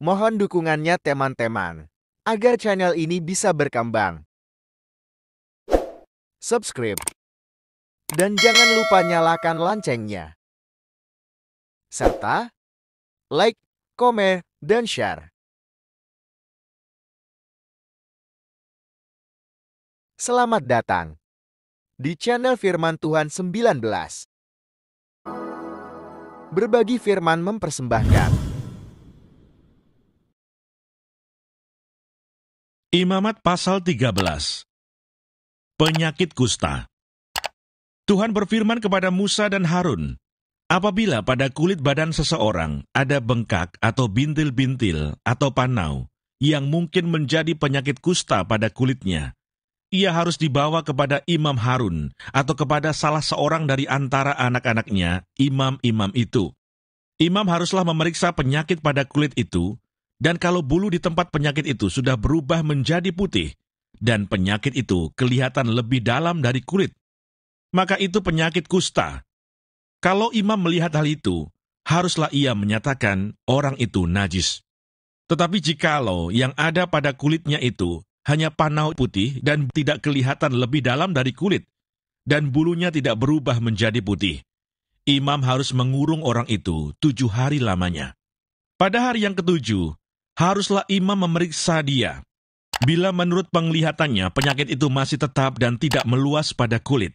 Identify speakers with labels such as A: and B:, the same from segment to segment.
A: Mohon dukungannya teman-teman, agar channel ini bisa berkembang. Subscribe, dan jangan lupa nyalakan loncengnya. Serta like, komen, dan share. Selamat datang di channel Firman Tuhan 19. Berbagi firman mempersembahkan
B: Imamat pasal 13. Penyakit kusta. Tuhan berfirman kepada Musa dan Harun, apabila pada kulit badan seseorang ada bengkak atau bintil-bintil atau panau yang mungkin menjadi penyakit kusta pada kulitnya, ia harus dibawa kepada Imam Harun atau kepada salah seorang dari antara anak-anaknya, imam-imam itu. Imam haruslah memeriksa penyakit pada kulit itu, dan kalau bulu di tempat penyakit itu sudah berubah menjadi putih, dan penyakit itu kelihatan lebih dalam dari kulit, maka itu penyakit kusta. Kalau imam melihat hal itu, haruslah ia menyatakan orang itu najis. Tetapi jikalau yang ada pada kulitnya itu hanya panau putih dan tidak kelihatan lebih dalam dari kulit, dan bulunya tidak berubah menjadi putih, imam harus mengurung orang itu 7 hari lamanya. Pada hari yang ketujuh, haruslah imam memeriksa dia. Bila menurut penglihatannya penyakit itu masih tetap dan tidak meluas pada kulit,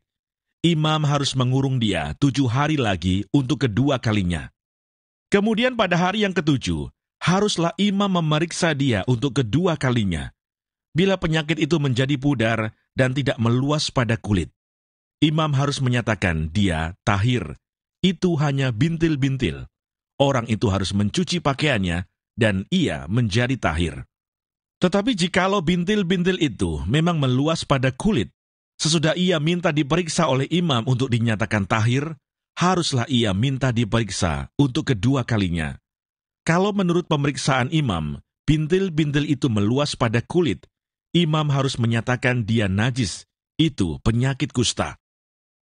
B: imam harus mengurung dia 7 hari lagi untuk kedua kalinya. Kemudian pada hari yang ketujuh, haruslah imam memeriksa dia untuk kedua kalinya. Bila penyakit itu menjadi pudar dan tidak meluas pada kulit, imam harus menyatakan dia tahir. Itu hanya bintil-bintil. Orang itu harus mencuci pakaiannya dan ia menjadi tahir. Tetapi jikalau bintil-bintil itu memang meluas pada kulit, sesudah ia minta diperiksa oleh imam untuk dinyatakan tahir, haruslah ia minta diperiksa untuk kedua kalinya. Kalau menurut pemeriksaan imam, bintil-bintil itu meluas pada kulit, imam harus menyatakan dia najis, itu penyakit kusta.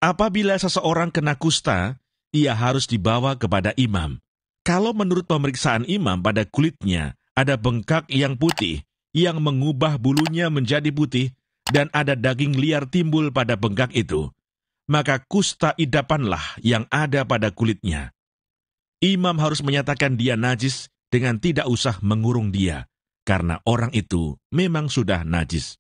B: Apabila seseorang kena kusta, ia harus dibawa kepada imam. Kalau menurut pemeriksaan imam pada kulitnya ada bengkak yang putih, yang mengubah bulunya menjadi putih, dan ada daging liar timbul pada bengkak itu, maka kusta idapanlah yang ada pada kulitnya. Imam harus menyatakan dia najis dengan tidak usah mengurung dia, karena orang itu memang sudah najis.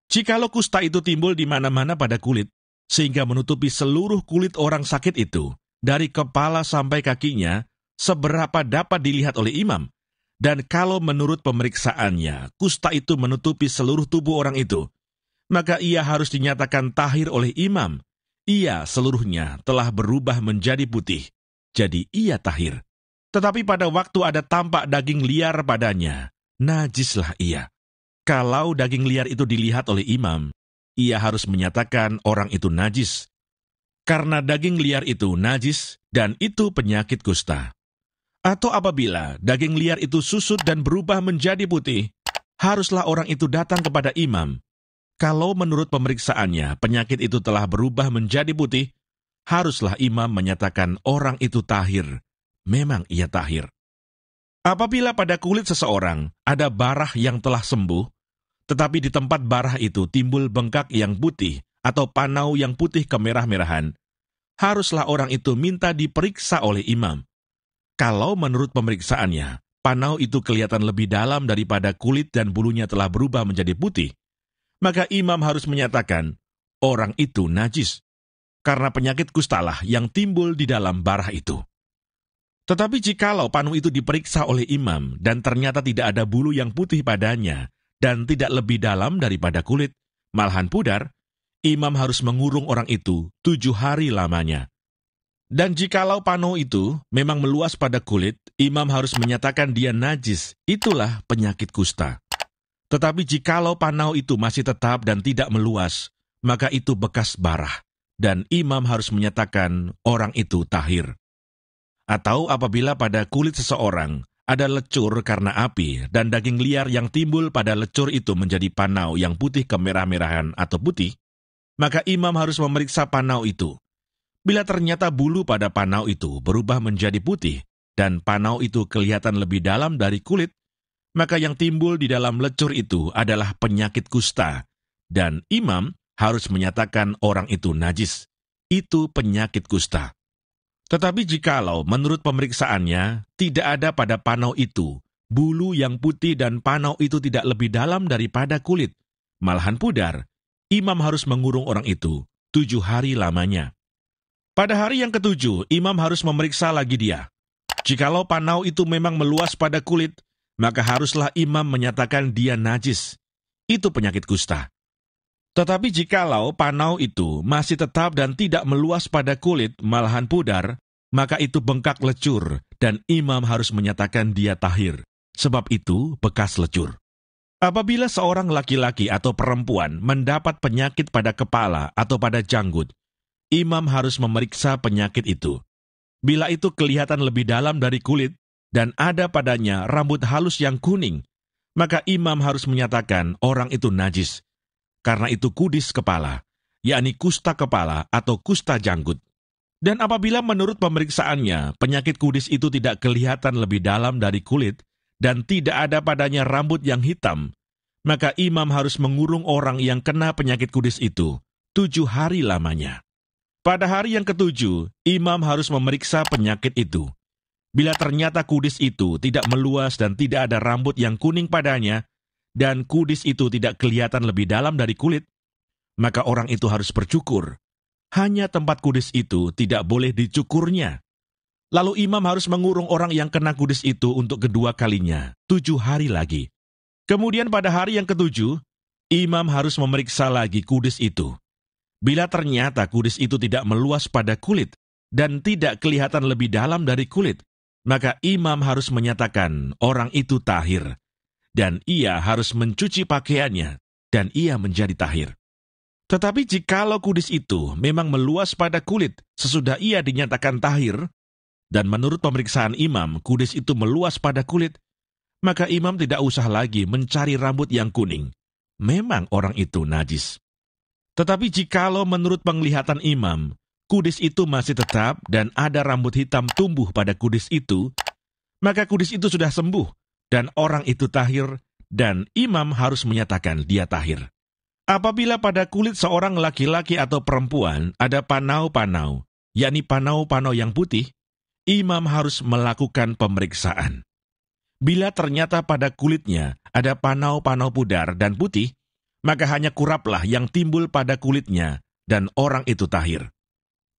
B: Jikalau kusta itu timbul di mana-mana pada kulit, sehingga menutupi seluruh kulit orang sakit itu, dari kepala sampai kakinya, seberapa dapat dilihat oleh imam, dan kalau menurut pemeriksaannya, kusta itu menutupi seluruh tubuh orang itu, maka ia harus dinyatakan tahir oleh imam. Ia seluruhnya telah berubah menjadi putih, jadi ia tahir. Tetapi pada waktu ada tampak daging liar padanya, najislah ia. Kalau daging liar itu dilihat oleh imam, ia harus menyatakan orang itu najis. Karena daging liar itu najis, dan itu penyakit kusta. Atau apabila daging liar itu susut dan berubah menjadi putih, haruslah orang itu datang kepada imam. Kalau menurut pemeriksaannya penyakit itu telah berubah menjadi putih, haruslah imam menyatakan orang itu tahir. Memang ia tahir. Apabila pada kulit seseorang ada barah yang telah sembuh, tetapi di tempat barah itu timbul bengkak yang putih atau panau yang putih kemerah-merahan, haruslah orang itu minta diperiksa oleh imam. Kalau menurut pemeriksaannya, panau itu kelihatan lebih dalam daripada kulit dan bulunya telah berubah menjadi putih, maka imam harus menyatakan, orang itu najis, karena penyakit kustalah yang timbul di dalam barah itu. Tetapi jikalau panau itu diperiksa oleh imam, dan ternyata tidak ada bulu yang putih padanya, dan tidak lebih dalam daripada kulit, malahan pudar, imam harus mengurung orang itu 7 hari lamanya. Dan jikalau panau itu memang meluas pada kulit, imam harus menyatakan dia najis, itulah penyakit kusta. Tetapi jikalau panau itu masih tetap dan tidak meluas, maka itu bekas barah, dan imam harus menyatakan orang itu tahir. Atau apabila pada kulit seseorang ada lecur karena api, dan daging liar yang timbul pada lecur itu menjadi panau yang putih kemerah-merahan atau putih, maka imam harus memeriksa panau itu. Bila ternyata bulu pada panau itu berubah menjadi putih, dan panau itu kelihatan lebih dalam dari kulit, maka yang timbul di dalam lecur itu adalah penyakit kusta, dan imam harus menyatakan orang itu najis. Itu penyakit kusta. Tetapi jikalau menurut pemeriksaannya tidak ada pada panau itu bulu yang putih dan panau itu tidak lebih dalam daripada kulit, malahan pudar, imam harus mengurung orang itu 7 hari lamanya. Pada hari yang ke-7, imam harus memeriksa lagi dia. Jikalau panau itu memang meluas pada kulit, maka haruslah imam menyatakan dia najis. Itu penyakit kusta. Tetapi jikalau panau itu masih tetap dan tidak meluas pada kulit, malahan pudar, maka itu bengkak lecur, dan imam harus menyatakan dia tahir. Sebab itu bekas lecur. Apabila seorang laki-laki atau perempuan mendapat penyakit pada kepala atau pada janggut, imam harus memeriksa penyakit itu. Bila itu kelihatan lebih dalam dari kulit, dan ada padanya rambut halus yang kuning, maka imam harus menyatakan orang itu najis, karena itu kudis kepala, yakni kusta kepala atau kusta janggut. Dan apabila menurut pemeriksaannya penyakit kudis itu tidak kelihatan lebih dalam dari kulit, dan tidak ada padanya rambut yang hitam, maka imam harus mengurung orang yang kena penyakit kudis itu 7 hari lamanya. Pada hari yang ke-7, imam harus memeriksa penyakit itu. Bila ternyata kudis itu tidak meluas dan tidak ada rambut yang kuning padanya, dan kudis itu tidak kelihatan lebih dalam dari kulit, maka orang itu harus bercukur. Hanya tempat kudis itu tidak boleh dicukurnya. Lalu imam harus mengurung orang yang kena kudis itu untuk kedua kalinya, 7 hari lagi. Kemudian pada hari yang ke-7, imam harus memeriksa lagi kudis itu. Bila ternyata kudis itu tidak meluas pada kulit dan tidak kelihatan lebih dalam dari kulit, maka imam harus menyatakan orang itu tahir, dan ia harus mencuci pakaiannya, dan ia menjadi tahir. Tetapi jikalau kudis itu memang meluas pada kulit sesudah ia dinyatakan tahir, dan menurut pemeriksaan imam kudis itu meluas pada kulit, maka imam tidak usah lagi mencari rambut yang kuning. Memang orang itu najis. Tetapi jikalau menurut penglihatan imam, kudis itu masih tetap dan ada rambut hitam tumbuh pada kudis itu, maka kudis itu sudah sembuh, dan orang itu tahir, dan imam harus menyatakan dia tahir. Apabila pada kulit seorang laki-laki atau perempuan ada panau-panau, yakni panau-panau yang putih, imam harus melakukan pemeriksaan. Bila ternyata pada kulitnya ada panau-panau pudar dan putih, maka hanya kuraplah yang timbul pada kulitnya, dan orang itu tahir.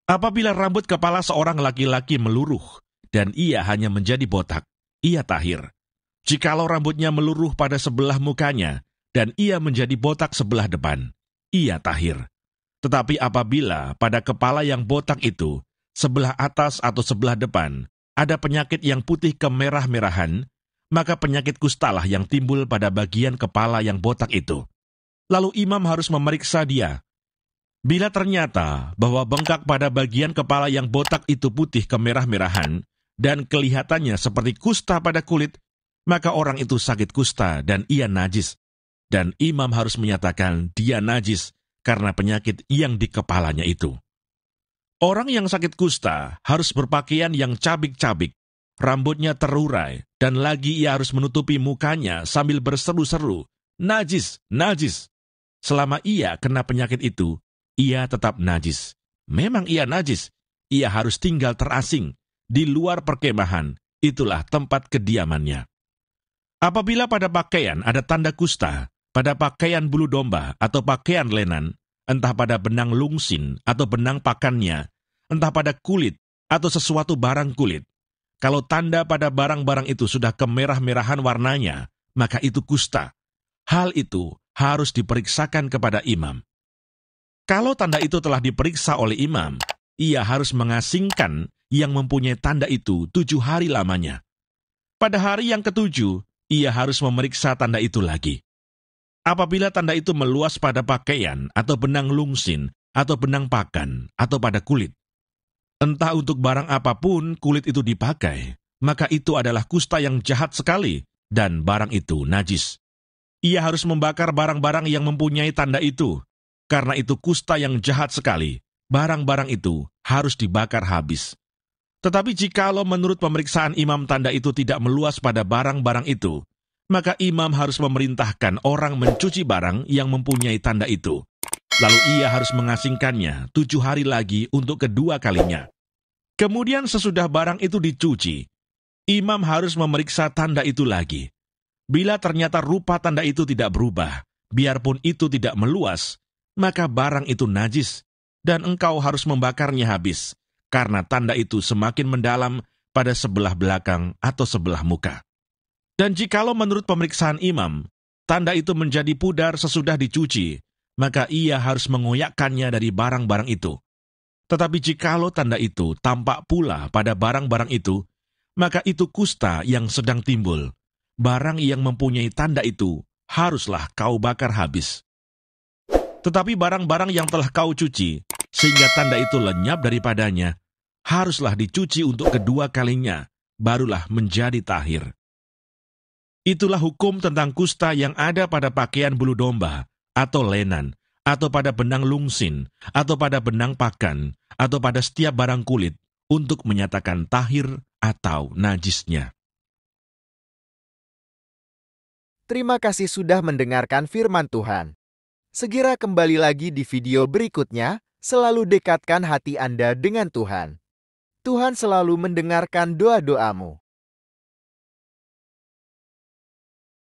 B: Apabila rambut kepala seorang laki-laki meluruh, dan ia hanya menjadi botak, ia tahir. Jikalau rambutnya meluruh pada sebelah mukanya, dan ia menjadi botak sebelah depan, ia tahir. Tetapi apabila pada kepala yang botak itu, sebelah atas atau sebelah depan, ada penyakit yang putih kemerah-merahan, maka penyakit kustalah yang timbul pada bagian kepala yang botak itu. Lalu imam harus memeriksa dia. Bila ternyata bahwa bengkak pada bagian kepala yang botak itu putih kemerah-merahan, dan kelihatannya seperti kusta pada kulit, maka orang itu sakit kusta dan ia najis. Dan imam harus menyatakan dia najis karena penyakit yang di kepalanya itu. Orang yang sakit kusta harus berpakaian yang cabik-cabik, rambutnya terurai, dan lagi ia harus menutupi mukanya sambil berseru-seru, najis, najis. Selama ia kena penyakit itu, ia tetap najis. Memang ia najis, ia harus tinggal terasing, di luar perkemahan, itulah tempat kediamannya. Apabila pada pakaian ada tanda kusta, pada pakaian bulu domba atau pakaian lenan, entah pada benang lungsin atau benang pakannya, entah pada kulit atau sesuatu barang kulit, kalau tanda pada barang-barang itu sudah kemerah-merahan warnanya, maka itu kusta. Hal itu harus diperiksakan kepada imam. Kalau tanda itu telah diperiksa oleh imam, ia harus mengasingkan yang mempunyai tanda itu 7 hari lamanya. Pada hari yang ke-7, ia harus memeriksa tanda itu lagi. Apabila tanda itu meluas pada pakaian atau benang lungsin atau benang pakan atau pada kulit, entah untuk barang apapun kulit itu dipakai, maka itu adalah kusta yang jahat sekali dan barang itu najis. Ia harus membakar barang-barang yang mempunyai tanda itu, karena itu kusta yang jahat sekali. Barang-barang itu harus dibakar habis. Tetapi jikalau menurut pemeriksaan imam tanda itu tidak meluas pada barang-barang itu, maka imam harus memerintahkan orang mencuci barang yang mempunyai tanda itu. Lalu ia harus mengasingkannya 7 hari lagi untuk kedua kalinya. Kemudian sesudah barang itu dicuci, imam harus memeriksa tanda itu lagi. Bila ternyata rupa tanda itu tidak berubah, biarpun itu tidak meluas, maka barang itu najis, dan engkau harus membakarnya habis, karena tanda itu semakin mendalam pada sebelah belakang atau sebelah muka. Dan jikalau menurut pemeriksaan imam, tanda itu menjadi pudar sesudah dicuci, maka ia harus mengoyakkannya dari barang-barang itu. Tetapi jikalau tanda itu tampak pula pada barang-barang itu, maka itu kusta yang sedang timbul. Barang yang mempunyai tanda itu haruslah kau bakar habis. Tetapi barang-barang yang telah kau cuci, sehingga tanda itu lenyap daripadanya, haruslah dicuci untuk kedua kalinya, barulah menjadi tahir. Itulah hukum tentang kusta yang ada pada pakaian bulu domba, atau lenan, atau pada benang lungsin, atau pada benang pakan, atau pada setiap barang kulit, untuk menyatakan tahir atau najisnya.
A: Terima kasih sudah mendengarkan firman Tuhan. Segera kembali lagi di video berikutnya, selalu dekatkan hati Anda dengan Tuhan. Tuhan selalu mendengarkan doa-doamu.